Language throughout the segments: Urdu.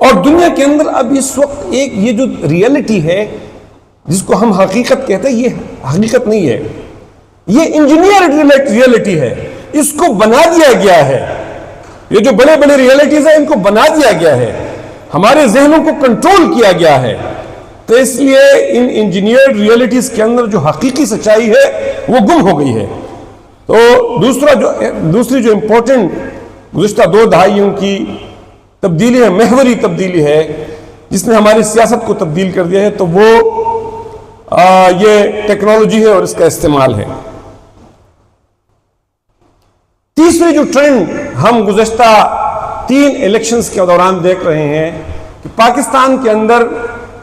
اور دنیا کے اندر اب اس وقت ایک یہ جو ریئلٹی ہے جس کو ہم حقیقت کہتے ہیں، یہ حقیقت نہیں ہے، یہ انجینئر ریئلٹی ہے، اس کو بنا دیا گیا ہے۔ یہ جو بڑے بڑے ریئلٹیز ہیں ان کو بنا دیا گیا ہے، ہمارے ذہنوں کو کنٹرول کیا گیا ہے۔ تو اس لیے ان انجینئر ریئلٹیز کے اندر جو حقیقی سچائی ہے وہ گم ہو گئی ہے۔ تو دوسری جو امپورٹنٹ گزشتہ 2 دہائیوں کی تبدیلی ہے، محوری تبدیلی ہے جس نے ہماری سیاست کو تبدیل کر دیا ہے، تو وہ یہ ٹیکنالوجی ہے اور اس کا استعمال ہے۔ تیسری جو ٹرینڈ ہم گزشتہ 3 الیکشنز کے دوران دیکھ رہے ہیں کہ پاکستان کے اندر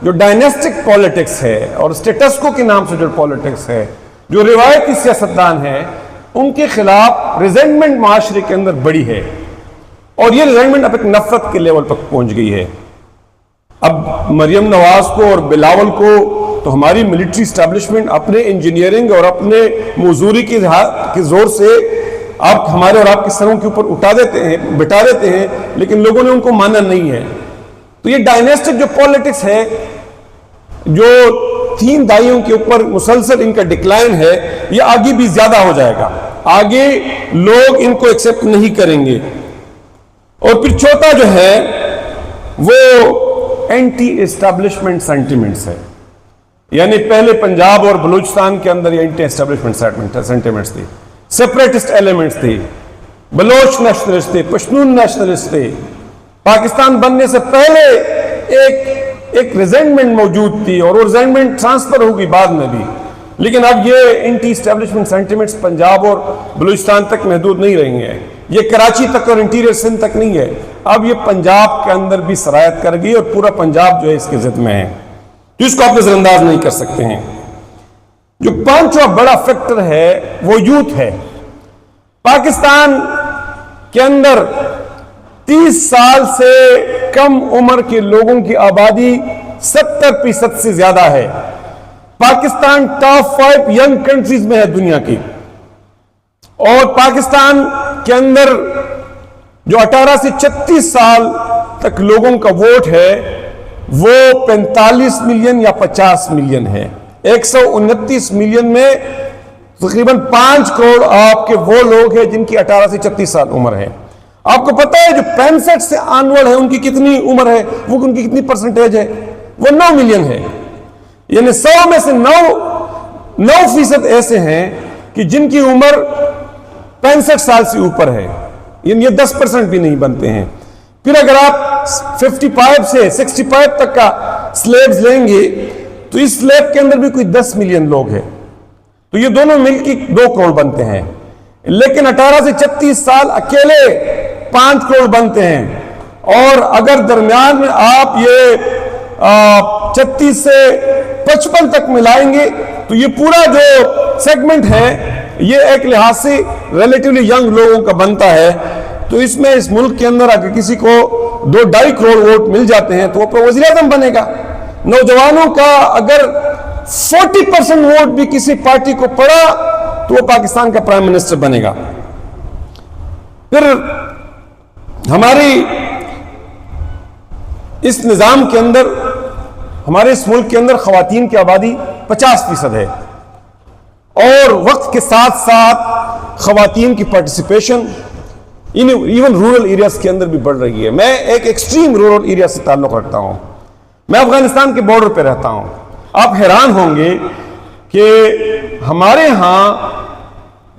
جو ڈائنیسٹک پالیٹکس ہے اور اسٹیٹس کو کے نام سے جو پالیٹکس ہے، جو روایتی سیاستدان ہیں، ان کے خلاف ریزنٹمنٹ معاشرے کے اندر بڑی ہے، اور یہ ریزنٹمنٹ اب ایک نفرت کے لیول پر پہنچ گئی ہے۔ اب مریم نواز کو اور بلاول کو تو ہماری ملٹری اسٹیبلشمنٹ اپنے انجینئرنگ اور اپنے موزوری کے زور سے آپ ہمارے اور آپ کے سروں کے اوپر بٹا دیتے ہیں، لیکن لوگوں نے ان کو مانا نہیں ہے۔ تو یہ ڈائنیسٹک جو پالیٹکس ہے، جو 3 دہائیوں کے اوپر مسلسل ان کا ڈکلائن ہے، یہ آگے بھی زیادہ ہو جائے گا، آگے لوگ ان کو ایکسپٹ نہیں کریں گے۔ اور پھر چوتھا جو ہے وہ اینٹی اسٹیبلشمنٹ سینٹیمنٹس ہے، یعنی پہلے پنجاب اور بلوچستان کے اندر یہ اینٹی اسٹیبلشمنٹ سینٹیمنٹس تھی، سیپریٹسٹ ایلیمنٹس تھی، بلوچ نیشنلسٹ تھے، پشتون نیشنلسٹ تھے۔ پاکستان بننے سے پہلے ایک ریزنٹمنٹ موجود تھی اور وہ ریزنٹمنٹ ٹرانسفر ہوگی بعد میں بھی، لیکن اب یہ اینٹی اسٹیبلشمنٹ سینٹیمنٹس پنجاب اور بلوچستان تک محدود نہیں رہیں گے، یہ کراچی تک اور انٹیریئر سندھ تک نہیں ہے، اب یہ پنجاب کے اندر بھی سرایت کر گئی اور پورا پنجاب جو ہے اس کے ضد میں ہے، تو اس کو آپ نظر انداز نہیں کر سکتے ہیں۔ جو 5واں بڑا فیکٹر ہے وہ یوتھ ہے۔ پاکستان کے اندر 30 سال سے کم عمر کے لوگوں کی آبادی 70% سے زیادہ ہے۔ پاکستان ٹاپ 5 ینگ کنٹریز میں ہے دنیا کی، اور پاکستان کے اندر جو 18 سے 36 سال تک لوگوں کا ووٹ ہے وہ 45 ملین یا 50 ملین ہے۔ 129 ملین میں تقریباً 5 کروڑ آپ کے وہ لوگ ہیں جن کی 18 سے 36 سال عمر ہے۔ آپ کو پتا ہے جو 65 سے آنورڈ ہے ان کی کتنی عمر ہے، وہ ان کی کتنی پرسنٹیج ہے؟ وہ 9 ملین ہے، یعنی 100 میں سے 9% ایسے ہیں کہ جن کی عمر 65 سال سے اوپر ہے، یعنی یہ 10% بھی نہیں بنتے ہیں۔ پھر اگر آپ 55 سے 65 تک کا سلیبز لیں گے تو اس سلیب کے اندر بھی کوئی 10 ملین لوگ ہیں، تو یہ دونوں مل کے 2 کروڑ بنتے ہیں۔ لیکن 18 سے 36 سال اکیلے 5 کروڑ بنتے ہیں، اور اگر درمیان میں آپ یہ 36 سے 55 تک ملائیں گے تو یہ پورا جو سیگمنٹ ہے یہ ایک لحاظ سے ریلیٹیولی ینگ لوگوں کا بنتا ہے۔ تو اس میں اس ملک کے اندر اگر کسی کو 2-2.5 کروڑ ووٹ مل جاتے ہیں تو وہ وزیر اعظم بنے گا۔ نوجوانوں کا اگر 40% ووٹ بھی کسی پارٹی کو پڑا تو وہ پاکستان کا پرائم منسٹر بنے گا۔ پھر ہماری اس نظام کے اندر، ہمارے اس ملک کے اندر خواتین کی آبادی 50% ہے، اور وقت کے ساتھ ساتھ خواتین کی پارٹیسپیشن ایون رورل ایریاز کے اندر بھی بڑھ رہی ہے۔ میں ایک ایکسٹریم رورل ایریا سے تعلق رکھتا ہوں، میں افغانستان کے بارڈر پہ رہتا ہوں۔ آپ حیران ہوں گے کہ ہمارے ہاں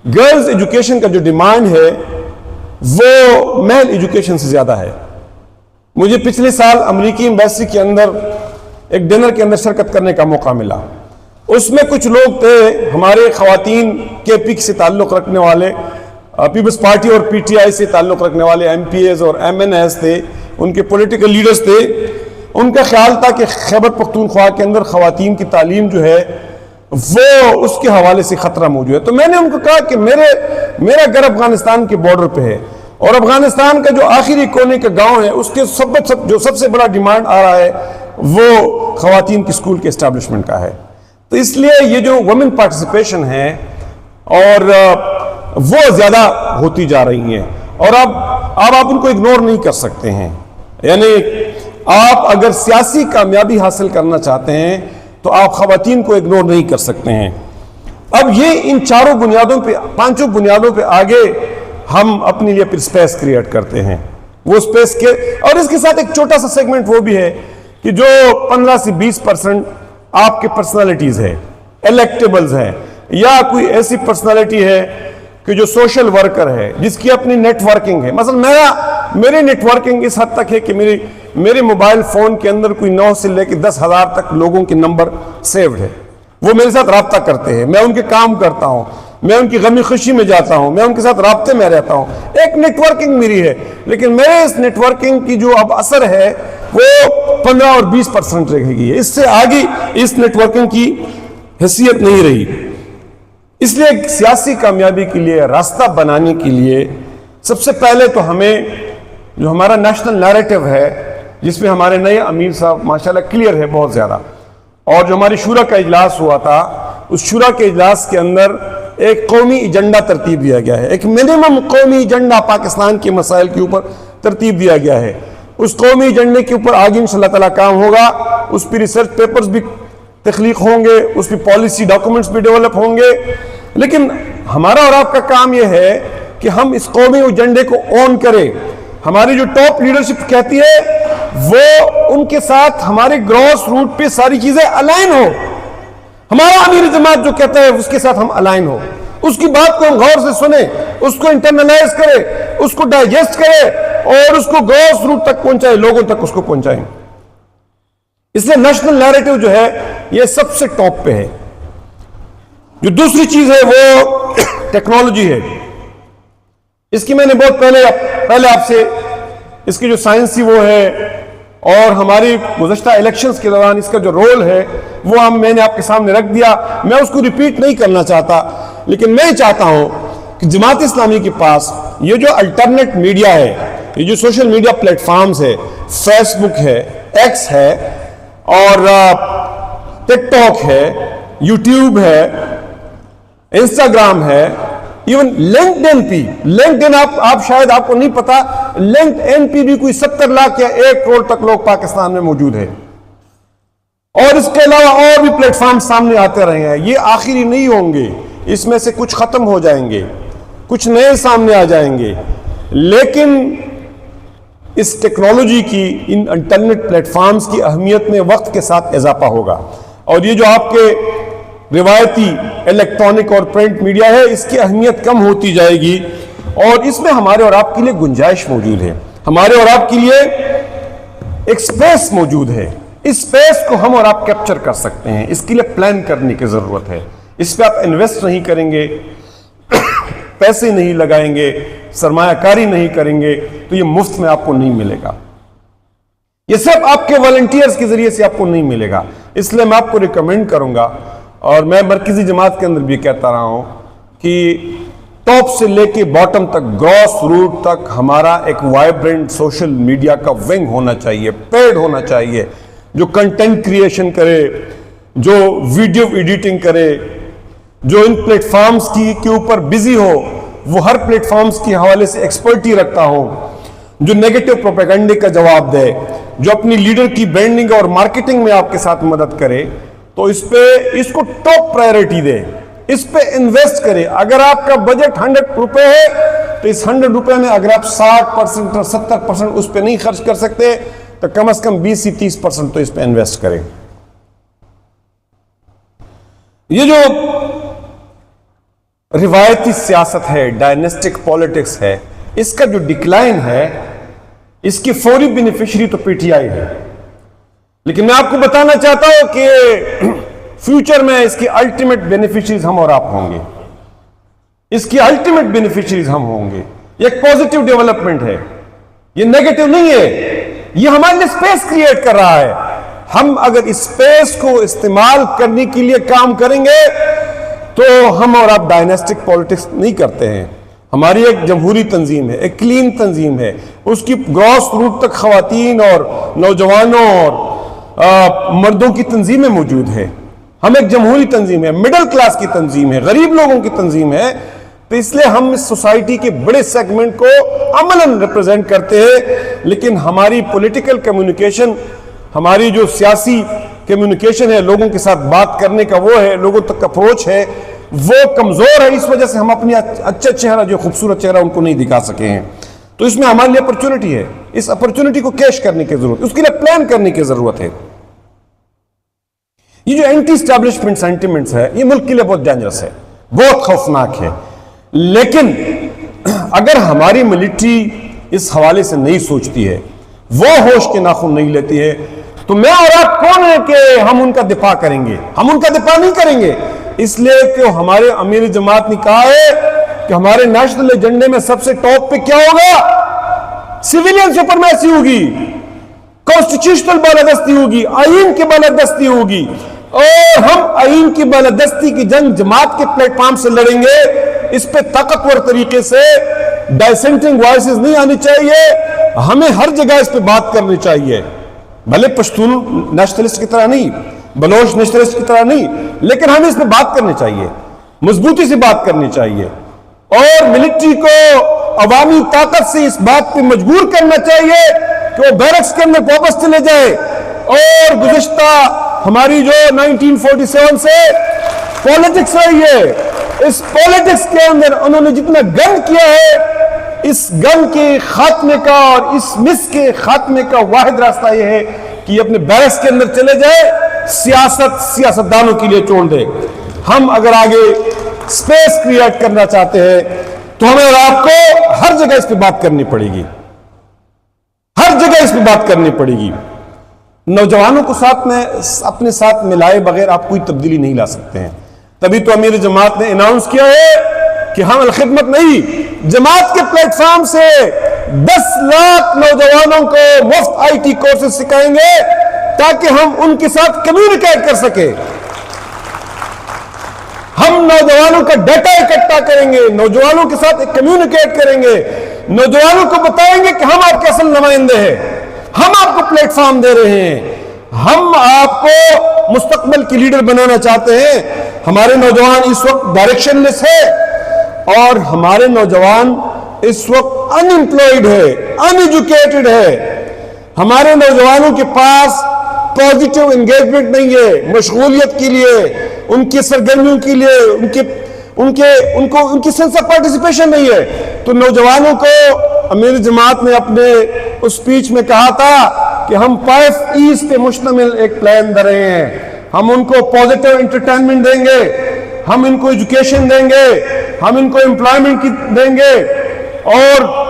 گرلز ایجوکیشن کا جو ڈیمانڈ ہے وہ میل ایجوکیشن سے زیادہ ہے۔ مجھے پچھلے سال امریکی ایمبیسی کے اندر ایک ڈنر کے اندر شرکت کرنے کا موقع ملا، اس میں کچھ لوگ تھے ہمارے خواتین کے پی سے تعلق رکھنے والے، پیپلز پارٹی اور پی ٹی آئی سے تعلق رکھنے والے ایم پی ایز اور ایم این ایز تھے، ان کے پولیٹیکل لیڈرز تھے۔ ان کا خیال تھا کہ خیبر پختونخوا کے اندر خواتین کی تعلیم جو ہے وہ اس کے حوالے سے خطرہ موجود ہے۔ تو میں نے ان کو کہا کہ میرا گھر افغانستان کے بارڈر پہ ہے، اور افغانستان کا جو آخری کونے کا گاؤں ہے اس کے جو سب سے بڑا ڈیمانڈ آ رہا ہے وہ خواتین کی اسکول کے اسٹیبلشمنٹ کا ہے۔ تو اس لیے یہ جو وومن پارٹیسپیشن ہے اور وہ زیادہ ہوتی جا رہی ہیں، اور اب آپ ان کو اگنور نہیں کر سکتے ہیں۔ یعنی آپ اگر سیاسی کامیابی حاصل کرنا چاہتے ہیں تو آپ خواتین کو اگنور نہیں کر سکتے ہیں۔ اب یہ ان چاروں بنیادوں پہ، پانچوں بنیادوں پہ آگے ہم اپنے لیے پھر سپیس کریٹ کرتے ہیں۔ وہ سپیس کے، اور اس کے ساتھ ایک چھوٹا سا سیگمنٹ وہ بھی ہے کہ جو 15 سے 20% آپ کے پرسنالٹیز ہے، الیکٹیبلز ہیں، یا کوئی ایسی پرسنالٹی ہے کہ جو سوشل ورکر ہے، جس کی اپنی نیٹ ورکنگ ہے۔ مثلا میری نیٹ ورکنگ اس حد تک ہے کہ میرے موبائل فون کے اندر کوئی 9 سے لے کے 10,000 تک لوگوں کے نمبر سیوڈ ہے، وہ میرے ساتھ رابطہ کرتے ہیں، میں ان کے کام کرتا ہوں، میں ان کی غمی خوشی میں جاتا ہوں، میں ان کے ساتھ رابطے میں رہتا ہوں، ایک نیٹ ورکنگ میری ہے۔ لیکن میرے اس نیٹ ورکنگ کی جو اب اثر ہے وہ 15 اور 20% رہے گی، اس سے آگے اس نیٹ ورکنگ کی حیثیت نہیں رہی۔ اس لیے سیاسی کامیابی کے لیے، راستہ بنانے کے لیے، سب سے پہلے تو ہمیں جو ہمارا نیشنل نیریٹو ہے، جس میں ہمارے نئے امیر صاحب ماشاءاللہ کلیئر ہے بہت زیادہ، اور جو ہماری شورا کا اجلاس ہوا تھا، اس شورا کے اجلاس کے اندر ایک قومی ایجنڈا ترتیب دیا گیا ہے، ایک منیمم قومی ایجنڈا پاکستان کے مسائل کے اوپر ترتیب دیا گیا ہے۔ اس قومی ایجنڈے کے اوپر آگے انشاءاللہ تعالیٰ کام ہوگا، اس پہ ریسرچ پیپرز بھی تخلیق ہوں گے، اس پہ پالیسی ڈاکومنٹس بھی ڈیولپ ہوں گے۔ لیکن ہمارا اور آپ کا کام یہ ہے کہ ہم اس قومی ایجنڈے کو اون کریں۔ ہماری جو ٹاپ لیڈرشپ کہتی ہے وہ ان کے ساتھ ہمارے گراس روٹ پہ ساری چیزیں الائن ہو، ہمارا امیر جماعت جو کہتا ہے اس کے ساتھ ہم الائن ہو، اس کی بات کو ہم غور سے سنیں، اس کو انٹرنلائز کریں، اس کو ڈائجسٹ کریں اور اس کو گراس روٹ تک پہنچائیں، لوگوں تک اس کو پہنچائیں۔ اس لیے نیشنل نیریٹو جو ہے یہ سب سے ٹاپ پہ ہے۔ جو دوسری چیز ہے وہ ٹیکنالوجی ہے۔ اس کی میں نے بہت پہلے آپ سے اس کی جو سائنسی وہ ہے اور ہماری گزشتہ الیکشنز کے دوران اس کا جو رول ہے وہ میں نے آپ کے سامنے رکھ دیا، میں اس کو ریپیٹ نہیں کرنا چاہتا، لیکن میں چاہتا ہوں کہ جماعت اسلامی کے پاس یہ جو الٹرنیٹ میڈیا ہے، یہ جو سوشل میڈیا پلیٹ فارمز ہے، فیس بک ہے، ایکس ہے اور ٹک ٹاک ہے، یوٹیوب ہے، انسٹاگرام ہے، ایون لنکڈ ان پی، لنکڈ ان آپ شاید آپ کو نہیں پتا، لنکڈ ان پی بھی کوئی 70 لاکھ یا 1 کروڑ تک لوگ پاکستان میں موجود ہے، اور اس کے علاوہ اور بھی پلیٹ فارم سامنے آتے رہے ہیں۔ یہ آخری نہیں ہوں گے، اس میں سے کچھ ختم ہو جائیں گے، کچھ نئے سامنے آ جائیں گے، لیکن اس ٹیکنالوجی کی، ان انٹرنیٹ پلیٹ فارمز کی اہمیت میں وقت کے ساتھ اضافہ ہوگا، اور یہ جو آپ کے روایتی الیکٹرانک اور پرنٹ میڈیا ہے اس کی اہمیت کم ہوتی جائے گی، اور اس میں ہمارے اور آپ کے لیے گنجائش موجود ہے، ہمارے اور آپ کے لیے ایک سپیس موجود ہے۔ اس سپیس کو ہم اور آپ کیپچر کر سکتے ہیں، اس کے لیے پلان کرنے کی ضرورت ہے۔ اس پہ آپ انویسٹ نہیں کریں گے، پیسے نہیں لگائیں گے، سرمایہ کاری نہیں کریں گے تو یہ مفت میں آپ کو نہیں ملے گا، یہ صرف آپ کے والنٹیئرز کے ذریعے سے آپ کو نہیں ملے گا۔ اس لیے میں آپ کو ریکمینڈ کروں گا، اور میں مرکزی جماعت کے اندر بھی کہتا رہا ہوں کہ ٹاپ سے لے کے باٹم تک، گراس روٹ تک ہمارا ایک وائبرنٹ سوشل میڈیا کا ونگ ہونا چاہیے، پیڈ ہونا چاہیے، جو کنٹینٹ کریشن کرے، جو ویڈیو ایڈیٹنگ کرے، جو ان پلیٹ فارمز کے اوپر بزی ہو، وہ ہر پلیٹ فارمز کے حوالے سے ایکسپرٹی رکھتا ہو، جو نیگیٹو پروپیگنڈے کا جواب دے، جو اپنی لیڈر کی برانڈنگ اور مارکیٹنگ میں آپ کے ساتھ مدد کرے، تو اس کو ٹاپ پرائیورٹی دے، اس پہ انویسٹ کرے۔ اگر آپ کا بجٹ 100 روپے ہے تو اس 100 روپے میں اگر آپ 60% اور 70% اس پہ نہیں خرچ کر سکتے تو کم از کم 20 سے 30% تو اس پہ انویسٹ کریں۔ یہ جو روایتی سیاست ہے، ڈائنسٹک پالیٹکس ہے، اس کا جو ڈکلائن ہے، اس کی فوری بینیفیشری تو پی ٹی آئی ہے، لیکن میں آپ کو بتانا چاہتا ہوں کہ فیوچر میں اس کی الٹیمیٹ بینیفیشریز ہم اور آپ ہوں گے، اس کی الٹیمیٹ بینیفیشریز ہم ہوں گے۔ یہ ایک پوزیٹیو ڈیولپمنٹ ہے، یہ نیگیٹو نہیں ہے، یہ ہمارے لیے سپیس کریٹ کر رہا ہے۔ ہم اگر اس سپیس کو استعمال کرنے کے لیے کام کریں گے تو ہم اور آپ ڈائنسٹک پالیٹکس نہیں کرتے ہیں۔ ہماری ایک جمہوری تنظیم ہے، ایک کلین تنظیم ہے، اس کی گراس روٹ تک خواتین اور نوجوانوں اور مردوں کی تنظیمیں موجود ہیں۔ ہم ایک جمہوری تنظیم ہے، مڈل کلاس کی تنظیم ہے، غریب لوگوں کی تنظیم ہے، تو اس لیے ہم اس سوسائٹی کے بڑے سیگمنٹ کو عملاً ریپرزینٹ کرتے ہیں، لیکن ہماری پولیٹیکل کمیونیکیشن، ہماری جو سیاسی کمیونیکیشن ہے، لوگوں کے ساتھ بات کرنے کا وہ ہے، لوگوں تک اپروچ ہے، وہ کمزور ہے. اس وجہ سے ہم اپنی اچھا چہرہ، جو خوبصورت چہرہ، ان کو نہیں دکھا سکے ہیں. تو اس میں ہمارے لیے اپرچونٹی ہے. اس اپرچونٹی کو کیش کرنے کی ضرورت ہے، اس کے لیے پلان کرنے کی ضرورت ہے. یہ جو اینٹی اسٹیبلشمنٹ سینٹیمنٹس ہے، یہ ملک کے لیے بہت ڈینجرس ہے، بہت خوفناک ہے. لیکن اگر ہماری ملٹری اس حوالے سے نہیں سوچتی ہے، وہ ہوش کے ناخن نہیں لیتی ہے، تو میں اور آپ کون ہیں کہ ہم ان کا دفاع کریں گے؟ ہم ان کا دفاع نہیں کریں گے، اس لیے کہ ہمارے امیر جماعت نے کہا ہے کہ ہمارے نیشنل ایجنڈے میں سب سے ٹاپ پہ کیا ہوگا؟ سیویلین سپرمیسی ہوگی، کانسٹیٹیوشنل بالادستی ہوگی، آئین کی بالادستی ہوگی. اور ہم آئین کی بالادستی کی جنگ جماعت کے پلیٹ فارم سے لڑیں گے. اس پہ طاقتور طریقے سے ڈائسنٹنگ وائسز نہیں آنی چاہیے. ہمیں ہر جگہ اس پہ بات کرنی چاہیے، بھلے پشتون نیشنلسٹ کی طرح نہیں، بلوچ نیشنلسٹ کی طرح نہیں، لیکن ہمیں اس پہ بات کرنی چاہیے، مضبوطی سے بات کرنی چاہیے. اور ملٹری کو عوامی طاقت سے اس بات پہ مجبور کرنا چاہیے کہ وہ بیرکس کے اندر واپس چلے جائے. اور گزشتہ ہماری جو 1947 سے پولیٹکس رہی ہے، اس پولیٹکس کے اندر انہوں نے جتنا گند کیا ہے، اس گند کے خاتمے کا اور اس مس کے خاتمے کا واحد راستہ یہ ہے کہ یہ اپنے بیرکس کے اندر چلے جائے، سیاستدانوں کے لیے چھوڑ دے. ہم اگر آگے سپیس کریٹ کرنا چاہتے ہیں تو ہمیں اور آپ کو ہر جگہ اس پہ بات کرنی پڑے گی، ہر جگہ اس پہ بات کرنی پڑے گی. نوجوانوں کو ساتھ میں اپنے ساتھ ملائے بغیر آپ کوئی تبدیلی نہیں لا سکتے ہیں. تبھی تو امیر جماعت نے اناؤنس کیا ہے کہ ہم الخدمت نہیں، جماعت کے پلیٹ فارم سے 10 لاکھ نوجوانوں کو مفت آئی ٹی کورسز سکھائیں گے تاکہ ہم ان کے ساتھ کمیونیکیٹ کر سکیں. ہم نوجوانوں کا ڈیٹا اکٹھا کریں گے، نوجوانوں کے ساتھ کمیونیکیٹ کریں گے، نوجوانوں کو بتائیں گے کہ ہم آپ کے اصل نمائندے ہیں، ہم آپ کو پلیٹ فارم دے رہے ہیں، ہم آپ کو مستقبل کی لیڈر بنانا چاہتے ہیں. ہمارے نوجوان اس وقت ڈائریکشن لیس ہے، اور ہمارے نوجوان اس وقت ان امپلائڈ ہے، ان ایجوکیٹڈ ہے. ہمارے نوجوانوں کے پاس پازیٹیو انگیجمنٹ نہیں ہے مشغولیت کے لیے، ان کی سرگرمیوں کے لیے، ان کی سینس آف پارٹیسپیشن نہیں ہے. تو نوجوانوں کو امیر جماعت نے اپنے اس سپیچ میں کہا تھا کہ ہم 5 ایز پہ مشتمل ایک پلان دے رہے ہیں. ہم ان کو پازیٹیو انٹرٹینمنٹ دیں گے، ہم ان کو ایجوکیشن دیں گے، ہم ان کو امپلائمنٹ دیں گے، اور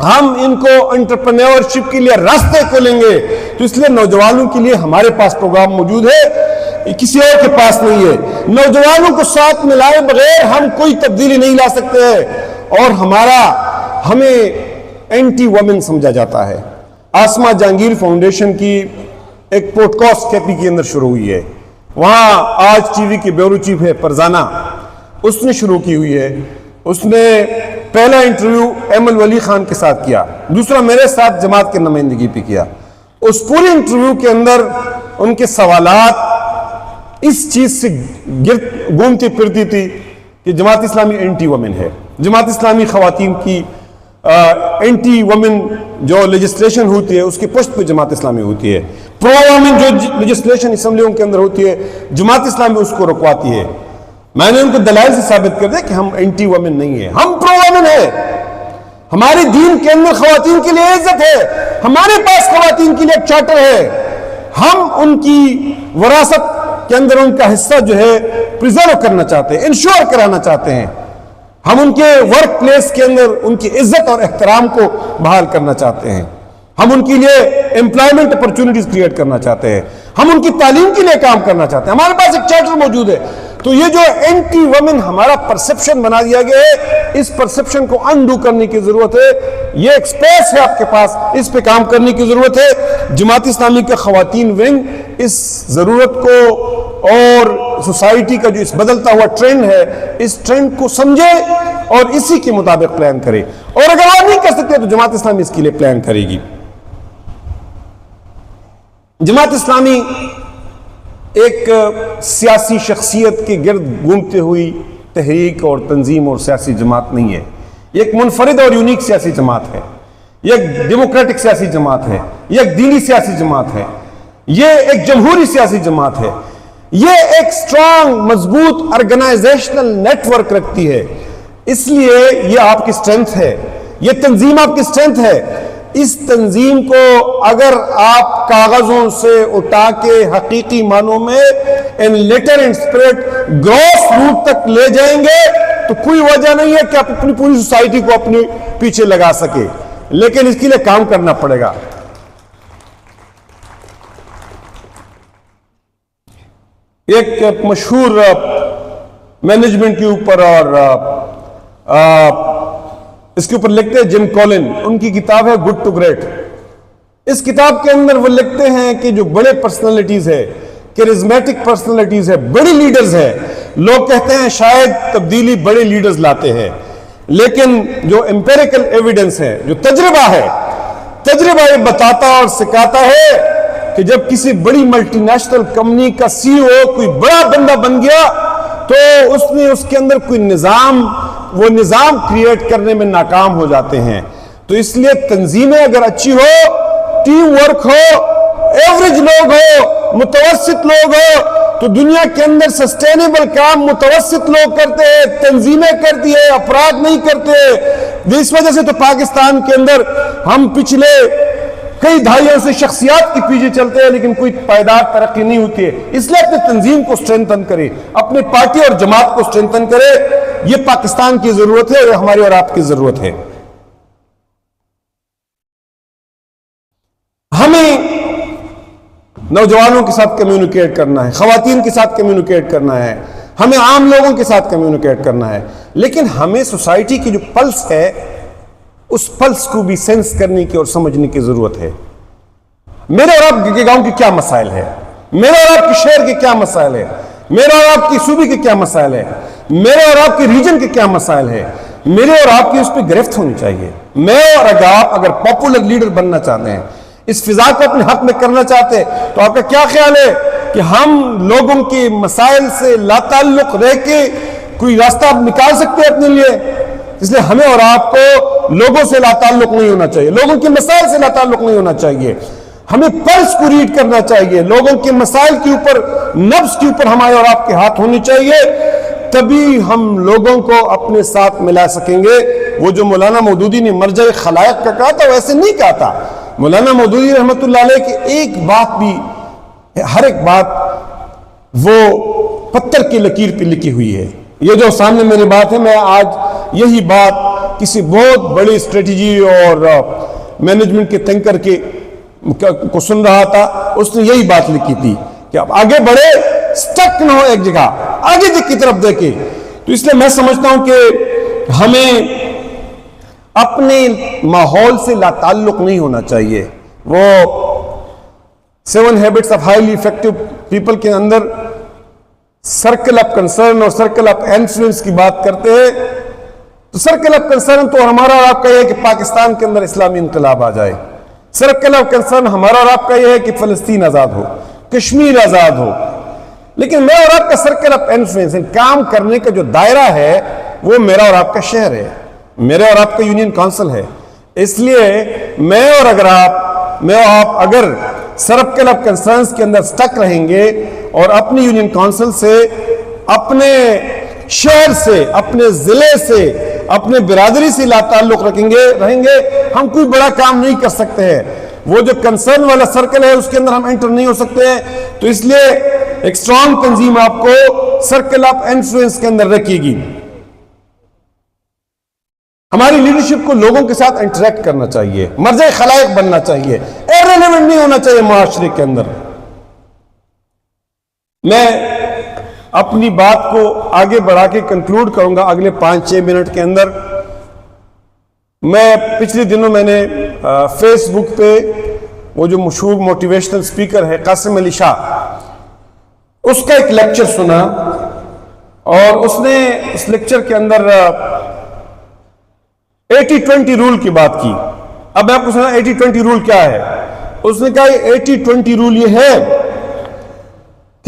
ہم ان کو انٹرپرینیورشپ کے لیے راستے کھولیں گے. تو اس لیے نوجوانوں کے لیے ہمارے پاس پروگرام موجود ہے، کسی اور کے پاس نہیں ہے. نوجوانوں کو ساتھ ملائے بغیر ہم کوئی تبدیلی نہیں لا سکتے ہیں. اور ہمیں اینٹی وومن سمجھا جاتا ہے. آسما جہانگیر فاؤنڈیشن کی ایک پوڈ کاسٹ کے پی کے اندر شروع ہوئی ہے، وہاں آج ٹی وی کی بیورو چیف ہے فرزانہ، اس نے شروع کی ہوئی ہے. اس نے پہلا انٹرویو ایمل ولی خان کے ساتھ کیا، دوسرا میرے ساتھ جماعت کے نمائندگی پہ کیا. اس پوری انٹرویو کے اندر ان کے سوالات اس چیز سے گھومتی پھرتی تھی کہ جماعت اسلامی اینٹی وومن ہے، جماعت اسلامی خواتین کی اینٹی وومن جو لیجسلیشن ہوتی ہے اس کی پشت پہ جماعت اسلامی ہوتی ہے، پرو وومن جو لیجسلیشن اسمبلیوں کے اندر ہوتی ہے جماعت اسلامی اس کو رکواتی ہے. میں نے ان کو دلائل سے ثابت کر دیا کہ ہم اینٹی وومن نہیں ہیں، ہم پرو وومن ہیں. ہمارے دین کے اندر خواتین کے لیے عزت ہے، ہمارے پاس خواتین کے لیے ایک چارٹر ہے. ہم ان کی وراثت کے اندر ان کا حصہ جو ہے پریزرو کرنا چاہتے ہیں، انشور کرانا چاہتے ہیں. ہم ان کے ورک پلیس کے اندر ان کی عزت اور احترام کو بحال کرنا چاہتے ہیں. ہم ان کے لیے امپلائمنٹ اپرچونٹیز کریٹ کرنا چاہتے ہیں، ہم ان کی تعلیم کے لیے کام کرنا چاہتے ہیں. ہمارے پاس ایک چارٹر موجود ہے. تو یہ جو اینٹی وومن ہمارا پرسپشن بنا دیا گیا ہے، اس پرسپشن کو انڈو کرنے کی ضرورت ہے. یہ ایک سپیس ہے آپ کے پاس، اس پہ کام کرنے کی ضرورت ہے. جماعت اسلامی کا خواتین ونگ اس ضرورت کو اور سوسائٹی کا جو اس بدلتا ہوا ٹرینڈ ہے اس ٹرینڈ کو سمجھے اور اسی کے مطابق پلان کرے. اور اگر وہ نہیں کر سکتے تو جماعت اسلامی اس کے لیے پلان کرے گی. جماعت اسلامی ایک سیاسی شخصیت کے گرد گھومتے ہوئی تحریک اور تنظیم اور سیاسی جماعت نہیں ہے. یہ ایک منفرد اور یونیک سیاسی جماعت ہے. یہ ایک ڈیموکریٹک سیاسی جماعت ہے. یہ ایک دینی سیاسی جماعت ہے. یہ ایک جمہوری سیاسی جماعت ہے. یہ ایک سٹرانگ مضبوط آرگنائزیشنل نیٹ ورک رکھتی ہے. اس لیے یہ آپ کی سٹرینتھ ہے. یہ تنظیم آپ کی سٹرینتھ ہے. اس تنظیم کو اگر آپ کاغذوں سے اٹھا کے حقیقی معنوں میں in letter and spirit grass root تک لے جائیں گے تو کوئی وجہ نہیں ہے کہ آپ اپنی پوری سوسائٹی کو اپنے پیچھے لگا سکے. لیکن اس کے لیے کام کرنا پڑے گا. ایک مشہور مینجمنٹ کے اوپر اور اس کے اوپر لکھتے ہیں جم کولن. ان کی کتاب ہے گڈ ٹو گریٹ. اس کتاب کے اندر وہ لکھتے ہیں کہ جو بڑے پرسنالٹیز ہے, کیریزمیٹک پرسنالٹیز ہے, بڑی لیڈرز ہے, لوگ کہتے ہیں شاید تبدیلی بڑے لیڈرز لاتے ہیں, لیکن جو امپیریکل ایویڈنس ہے, جو تجربہ ہے, تجربہ یہ بتاتا اور سکھاتا ہے کہ جب کسی بڑی ملٹی نیشنل کمپنی کا سی او کوئی بڑا بندہ بن گیا تو اس نے اس کے اندر کوئی وہ نظام کریٹ کرنے میں ناکام ہو جاتے ہیں. تو اس لیے تنظیمیں اگر اچھی ہو, ٹیم ورک ہو, ایوریج لوگ ہو, متوسط لوگ ہو, تو دنیا کے اندر سسٹینیبل کام متوسط لوگ کرتے ہیں, تنظیمیں کرتی ہے, افراد نہیں کرتے. اس وجہ سے تو پاکستان کے اندر ہم پچھلے کئی دہائیوں سے شخصیات کے پیچھے چلتے ہیں لیکن کوئی پائیدار ترقی نہیں ہوتی ہے. اس لیے اپنے تنظیم کو سٹرینتھن کرے, اپنے پارٹی اور جماعت کو سٹرینتھن کرے. یہ پاکستان کی ضرورت ہے, یہ ہماری اور آپ کی ضرورت ہے. ہمیں نوجوانوں کے ساتھ کمیونیکیٹ کرنا ہے, خواتین کے ساتھ کمیونیکیٹ کرنا ہے, ہمیں عام لوگوں کے ساتھ کمیونیکیٹ کرنا ہے, لیکن ہمیں سوسائٹی کی جو پلس ہے اس پلس کو بھی سینس کرنے کی اور سمجھنے کی ضرورت ہے. میرے اور آپ کے گاؤں کے کیا مسائل ہے, میرے اور آپ کے شہر کے کیا مسائل ہے, میرے اور آپ کی صوبے کے کیا مسائل ہے, میرے اور آپ کے ریجن کے کیا مسائل ہے, میرے اور آپ کی اس پہ گرفت ہونی چاہیے. میں اور آپ اگر پاپولر لیڈر بننا چاہتے ہیں, اس فضا کو اپنے حق میں کرنا چاہتے ہیں, تو آپ کا کیا خیال ہے کہ ہم لوگوں کے مسائل سے لا تعلق رہ کے کوئی راستہ نکال سکتے ہیں اپنے لیے؟ اس لیے ہمیں اور آپ کو لوگوں سے لا تعلق نہیں ہونا چاہیے, لوگوں کے مسائل سے لا تعلق نہیں ہونا چاہیے. ہمیں پلس کو ریڈ کرنا چاہیے, لوگوں کے مسائل کے اوپر, نبض کے اوپر ہمارے اور آپ کے ہاتھ ہونی چاہیے. تبھی ہم لوگوں کو اپنے ساتھ ملا سکیں گے. وہ جو مولانا مودودی نے مرجع خلائق کا کہا تھا ویسے نہیں کہا تھا. مولانا مودودی رحمت اللہ علیہ کی ایک بات بھی, ہر ایک بات وہ پتھر کی لکیر پہ لکھی ہوئی ہے. یہ جو سامنے میری بات ہے, میں آج یہی بات کسی بہت بڑی اسٹریٹجی اور مینجمنٹ کے تھنکر کو سن رہا تھا. اس نے یہی بات لکھی تھی کہ آپ آگے بڑھے, سٹک نہ ہو ایک جگہ, آگے کی طرف دیکھیں. تو اس لیے میں سمجھتا ہوں کہ ہمیں اپنے ماحول سے لا تعلق نہیں ہونا چاہیے. وہ 7 habits of highly effective people کے اندر سرکل آف کنسرن اور سرکل آف انفلوئنس کی بات کرتے ہیں. تو سرکل آف کنسرن تو ہمارا اور آپ کا یہ ہے کہ پاکستان کے اندر اسلامی انقلاب آ جائے. سرکل آف کنسرن ہمارا اور آپ کا یہ ہے کہ فلسطین آزاد ہو, کشمیر آزاد ہو. لیکن میرا اور آپ کا سرکل آف انفلوئنس, کام کرنے کا جو دائرہ ہے, وہ میرا اور آپ کا شہر ہے, میرے اور آپ کا یونین کونسل ہے. اس لیے میں اور آپ اگر سرکل آف کنسرنس کے اندر سٹک رہیں گے اور اپنی یونین کونسل سے, اپنے شہر سے, اپنے ضلع سے, اپنے برادری سے لا تعلق رہیں گے, ہم کوئی بڑا کام نہیں کر سکتے ہیں. وہ جو کنسرن والا سرکل ہے اس کے اندر ہم انٹر نہیں ہو سکتے ہیں. تو اس لیے ایک سٹرانگ تنظیم آپ کو سرکل آف انفلوئنس کے اندر رکھے گی. ہماری لیڈرشپ کو لوگوں کے ساتھ انٹریکٹ کرنا چاہیے, مرجع خلائق بننا چاہیے, ایرریلیونٹ نہیں ہونا چاہیے معاشرے کے اندر. میں اپنی بات کو آگے بڑھا کے کنکلوڈ کروں گا اگلے 5-6 منٹ کے اندر. میں پچھلے دنوں میں نے فیس بک پہ وہ جو مشہور موٹیویشنل سپیکر ہے قاسم علی شاہ, اس کا ایک لیکچر سنا, اور اس نے اس لیکچر کے اندر 80-20 رول کی بات کی. اب میں آپ کو سنا 80-20 رول کیا ہے. اس نے کہا 80-20 رول یہ ہے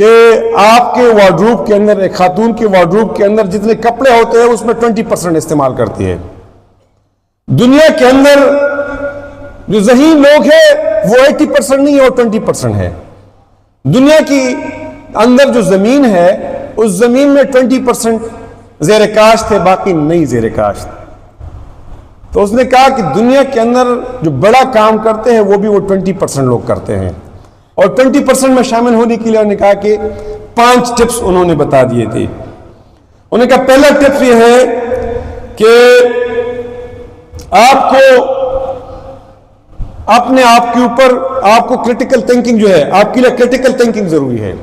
کہ آپ کے وارڈروب کے اندر، ایک خاتون کے وارڈروب کے اندر جتنے کپڑے ہوتے ہیں اس میں 20% استعمال کرتی ہے. دنیا کے اندر جو ذہین لوگ ہیں وہ 80% نہیں ہے اور 20% ہے. دنیا کی اندر جو زمین ہے اس زمین میں 20% زیر کاشت ہے، باقی نہیں زیر کاشت. تو اس نے کہا کہ دنیا کے اندر جو بڑا کام کرتے ہیں وہ بھی وہ 20% لوگ کرتے ہیں. اور 20% میں شامل ہونے کے لیے انہوں نے کہا کہ 5 ٹپس انہوں نے بتا دیے تھے. انہوں نے کہا پہلا ٹپ یہ ہے کہ آپ کو اپنے آپ کے اوپر، آپ کو کرٹیکل تھنکنگ جو ہے، آپ کے لیے کرٹیکل تھنکنگ ضروری ہے.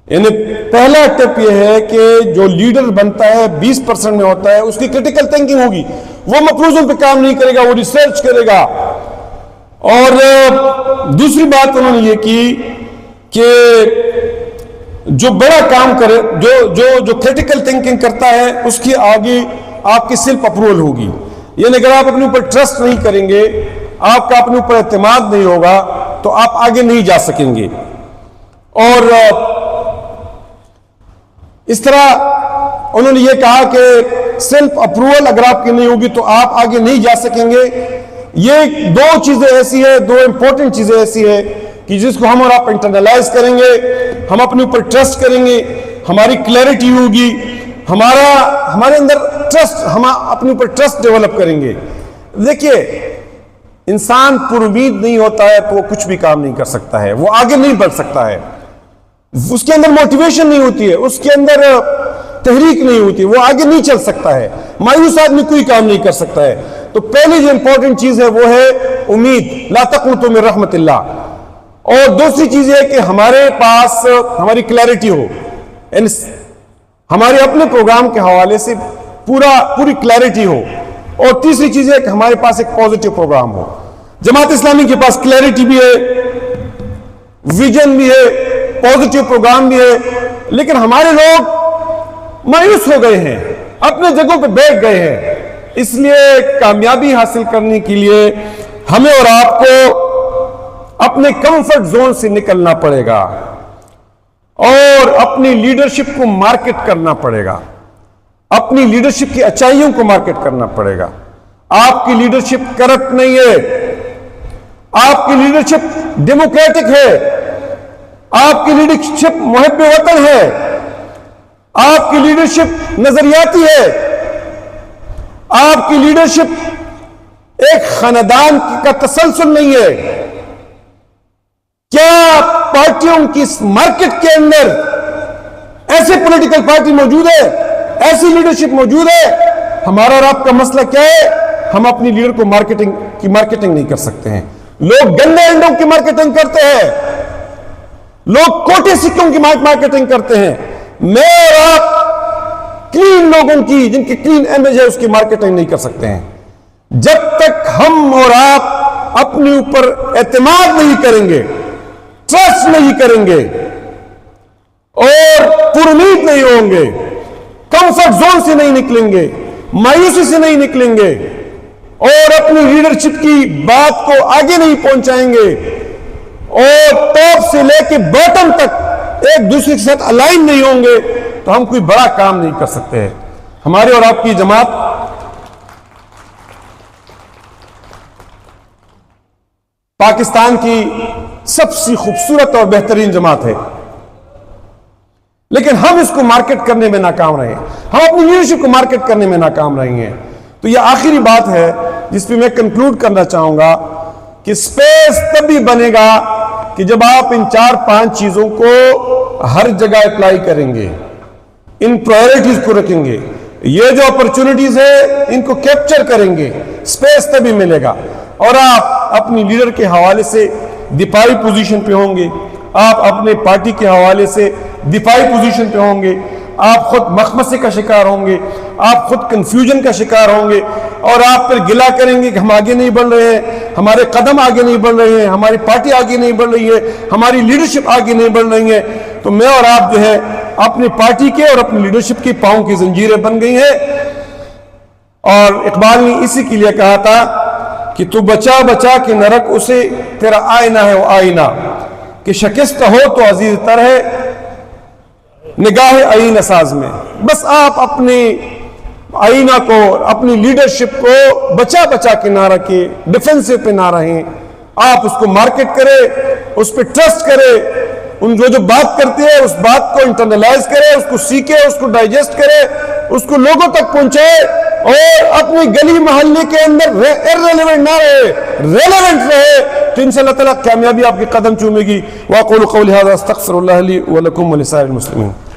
یعنی پہلا ٹپ یہ ہے کہ جو لیڈر بنتا ہے 20% میں ہوتا ہے، اس کی کرٹیکل تھنکنگ ہوگی، وہ مفروضوں پہ کام نہیں کرے گا، وہ ریسرچ کرے گا. اور دوسری بات انہوں نے یہ کی کہ جو بڑا کام کرے، جو کرٹیکل تھنکنگ کرتا ہے اس کی آگے آپ کی سیلف اپروول ہوگی. یعنی اگر آپ اپنے اوپر ٹرسٹ نہیں کریں گے، آپ کا اپنے اوپر اعتماد نہیں ہوگا تو آپ آگے نہیں جا سکیں گے. اور اس طرح انہوں نے یہ کہا کہ سیلف اپروول اگر آپ کی نہیں ہوگی تو آپ آگے نہیں جا سکیں گے. یہ 2 چیزیں ایسی ہیں، 2 امپورٹنٹ چیزیں ایسی ہیں کہ جس کو ہم اور آپ انٹرنلائز کریں گے، ہم اپنے اوپر ٹرسٹ کریں گے، ہماری کلیئرٹی ہوگی، ہمارے اندر ٹرسٹ، ہم اپنے اوپر ٹرسٹ ڈیولپ کریں گے. دیکھیے انسان پر امید نہیں ہوتا ہے تو وہ کچھ بھی کام نہیں کر سکتا ہے، وہ آگے نہیں بڑھ سکتا ہے، اس کے اندر موٹیویشن نہیں ہوتی ہے، اس کے اندر تحریک نہیں ہوتی، وہ آگے نہیں چل سکتا ہے. مایوس آدمی کوئی کام نہیں کر سکتا ہے. تو پہلی جو امپورٹنٹ چیز ہے وہ ہے امید، لا تقنطوا من رحمت اللہ. اور دوسری چیز یہ ہے کہ ہمارے پاس ہماری کلیئرٹی ہو، ہمارے اپنے پروگرام کے حوالے سے پوری کلیئرٹی ہو. اور تیسری چیز ہے کہ ہمارے پاس ایک پازیٹیو پروگرام ہو. جماعت اسلامی کے پاس کلیئرٹی بھی ہے، ویژن بھی ہے، پازیٹیو پروگرام بھی ہے، لیکن ہمارے لوگ مایوس ہو گئے ہیں، اپنے جگہوں پہ بیٹھ گئے ہیں. اس لیے کامیابی حاصل کرنے کے لیے ہمیں اور آپ کو اپنے کمفرٹ زون سے نکلنا پڑے گا اور اپنی لیڈرشپ کو مارکیٹ کرنا پڑے گا، اپنی لیڈرشپ کی اچائیوں کو مارکیٹ کرنا پڑے گا. آپ کی لیڈرشپ کرپٹ نہیں ہے، آپ کی لیڈرشپ ڈیموکریٹک ہے، آپ کی لیڈرشپ محب وطن ہے، آپ کی لیڈرشپ نظریاتی ہے، آپ کی لیڈرشپ ایک خاندان کا تسلسل نہیں ہے. کیا پارٹیوں کی اس مارکیٹ کے اندر ایسے پولیٹیکل پارٹی موجود ہے، ایسی لیڈرشپ موجود ہے؟ ہمارا اور آپ کا مسئلہ کیا ہے؟ ہم اپنی لیڈر کو مارکیٹنگ نہیں کر سکتے ہیں. لوگ گندے انڈوں کی مارکیٹنگ کرتے ہیں، لوگ کوٹے سکوں کی مارکیٹنگ کرتے ہیں. میں اور آپ کلین لوگوں کی، جن کی کلین امیج ہے، اس کی مارکیٹنگ نہیں کر سکتے ہیں. جب تک ہم اور آپ اپنے اوپر اعتماد نہیں کریں گے، ٹرسٹ نہیں کریں گے اور پر امید نہیں ہوں گے، کمفرٹ زون سے نہیں نکلیں گے، مایوسی سے نہیں نکلیں گے اور اپنی لیڈرشپ کی بات کو آگے نہیں پہنچائیں گے اور ٹاپ سے لے کے باٹم تک ایک دوسرے کے ساتھ الائن نہیں ہوں گے تو ہم کوئی بڑا کام نہیں کر سکتے. ہمارے اور آپ کی جماعت پاکستان کی سب سے خوبصورت اور بہترین جماعت ہے، لیکن ہم اس کو مارکیٹ کرنے میں ناکام رہے ہیں، ہم اپنی لیڈرشپ کو مارکیٹ کرنے میں ناکام رہے ہیں. تو یہ آخری بات ہے جس پہ میں کنکلوڈ کرنا چاہوں گا کہ سپیس تب بھی بنے گا کہ جب آپ ان 4-5 چیزوں کو ہر جگہ اپلائی کریں گے، ان پرائیورٹیز کو رکھیں گے، یہ جو اپرچونٹیز ہے ان کو کیپچر کریں گے، سپیس تبھی ملے گا. اور آپ اپنی لیڈر کے حوالے سے دفاعی پوزیشن پہ ہوں گے، آپ اپنے پارٹی کے حوالے سے دفاعی پوزیشن پہ ہوں گے، آپ خود مخمصے کا شکار ہوں گے، آپ خود کنفیوژن کا شکار ہوں گے اور آپ پھر گلہ کریں گے کہ ہم آگے نہیں بڑھ رہے ہیں، ہمارے قدم آگے نہیں بڑھ رہے ہیں، ہماری پارٹی آگے نہیں بڑھ رہی ہے، ہماری لیڈرشپ آگے نہیں بڑھ رہی ہے. تو میں اور آپ جو ہے اپنی پارٹی کے اور اپنی لیڈرشپ کی پاؤں کی زنجیریں بن گئی ہیں. اور اقبال نے اسی کے لیے کہا تھا کہ تو بچا بچا کہ نہ رکھ اسے، تیرا آئینہ ہے وہ آئینہ، کہ شکست ہو تو عزیز تر ہے، نگاہ آئینہ ساز میں. بس آپ اپنی آئینہ کو، اپنی لیڈرشپ کو بچا بچا کے نہ رکھیں، ڈیفنسو پہ نہ رہیں. آپ اس کو مارکیٹ کرے، اس پہ ٹرسٹ کرے، ان جو بات کرتے ہیں اس بات کو انٹرنلائز کرے، اس کو سیکھے، اس کو ڈائجسٹ کرے، اس کو لوگوں تک پہنچائے، اور اپنی گلی محلے کے اندر irrelevant نہ رہے، ریلیونٹ رہے، تو انشاءاللہ تعالیٰ کامیابی آپ کے قدم چومے گی. وَأَقُولُ قَوْلِي هَذَا أَسْتَغْفِرُ اللَّهَ لِي وَلَكُمْ وَلِسَائِرِ الْمُسْلِمِينَ.